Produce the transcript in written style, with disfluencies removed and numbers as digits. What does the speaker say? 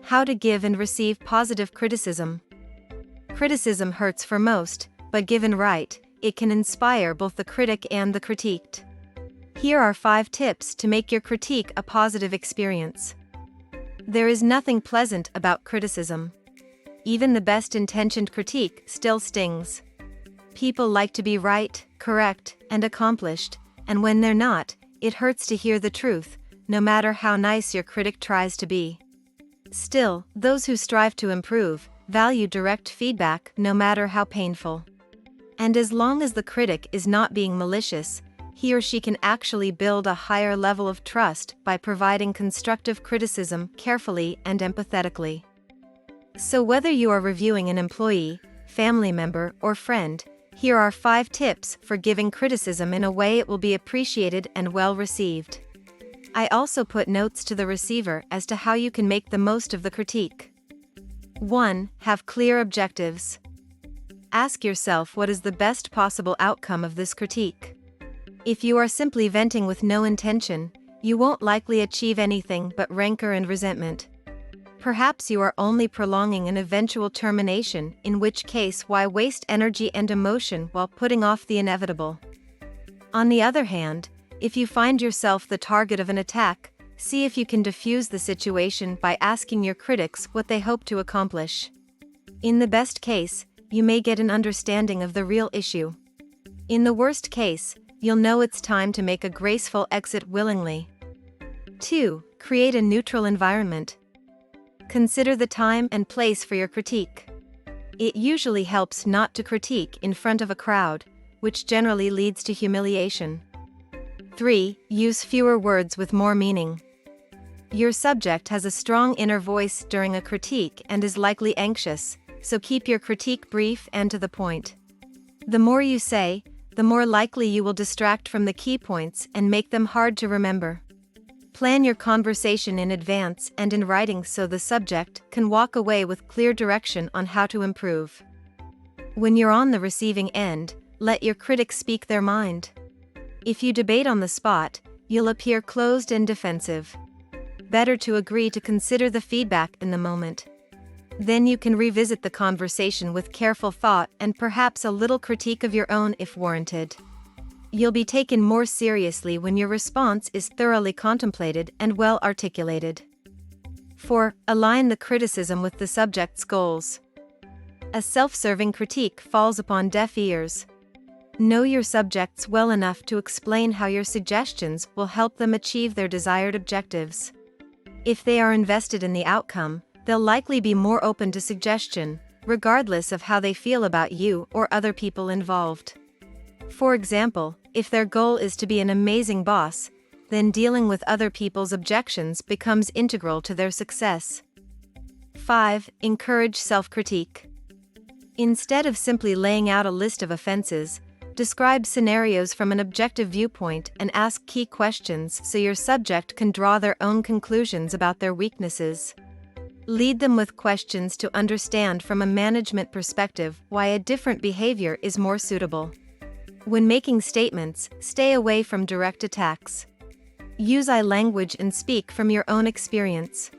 How to give and receive positive criticism. Criticism hurts for most, but given right, it can inspire both the critic and the critiqued. Here are 5 tips to make your critique a positive experience. There is nothing pleasant about criticism. Even the best-intentioned critique still stings. People like to be right, correct, and accomplished, and when they're not, it hurts to hear the truth, no matter how nice your critic tries to be. Still, those who strive to improve value direct feedback no matter how painful. And as long as the critic is not being malicious, he or she can actually build a higher level of trust by providing constructive criticism carefully and empathetically. So whether you are reviewing an employee, family member, or friend, here are 5 tips for giving criticism in a way it will be appreciated and well received. I also put notes to the receiver as to how you can make the most of the critique. 1. Have clear objectives. Ask yourself what is the best possible outcome of this critique. If you are simply venting with no intention, you won't likely achieve anything but rancor and resentment. Perhaps you are only prolonging an eventual termination, in which case why waste energy and emotion while putting off the inevitable? On the other hand, if you find yourself the target of an attack, see if you can diffuse the situation by asking your critics what they hope to accomplish. In the best case, you may get an understanding of the real issue. In the worst case, you'll know it's time to make a graceful exit willingly. 2. Create a neutral environment. Consider the time and place for your critique. It usually helps not to critique in front of a crowd, which generally leads to humiliation. 3. Use fewer words with more meaning. Your subject has a strong inner voice during a critique and is likely anxious, so keep your critique brief and to the point. The more you say, the more likely you will distract from the key points and make them hard to remember. Plan your conversation in advance and in writing so the subject can walk away with clear direction on how to improve. When you're on the receiving end, let your critics speak their mind. If you debate on the spot, you'll appear closed and defensive. Better to agree to consider the feedback in the moment. Then you can revisit the conversation with careful thought and perhaps a little critique of your own if warranted. You'll be taken more seriously when your response is thoroughly contemplated and well articulated. 4. Align the criticism with the subject's goals. A self-serving critique falls upon deaf ears. Know your subjects well enough to explain how your suggestions will help them achieve their desired objectives. If they are invested in the outcome, they'll likely be more open to suggestion, regardless of how they feel about you or other people involved. For example, if their goal is to be an amazing boss, then dealing with other people's objections becomes integral to their success. 5. Encourage self-critique. Instead of simply laying out a list of offenses, describe scenarios from an objective viewpoint and ask key questions so your subject can draw their own conclusions about their weaknesses. Lead them with questions to understand from a management perspective why a different behavior is more suitable. When making statements, stay away from direct attacks. Use I language and speak from your own experience.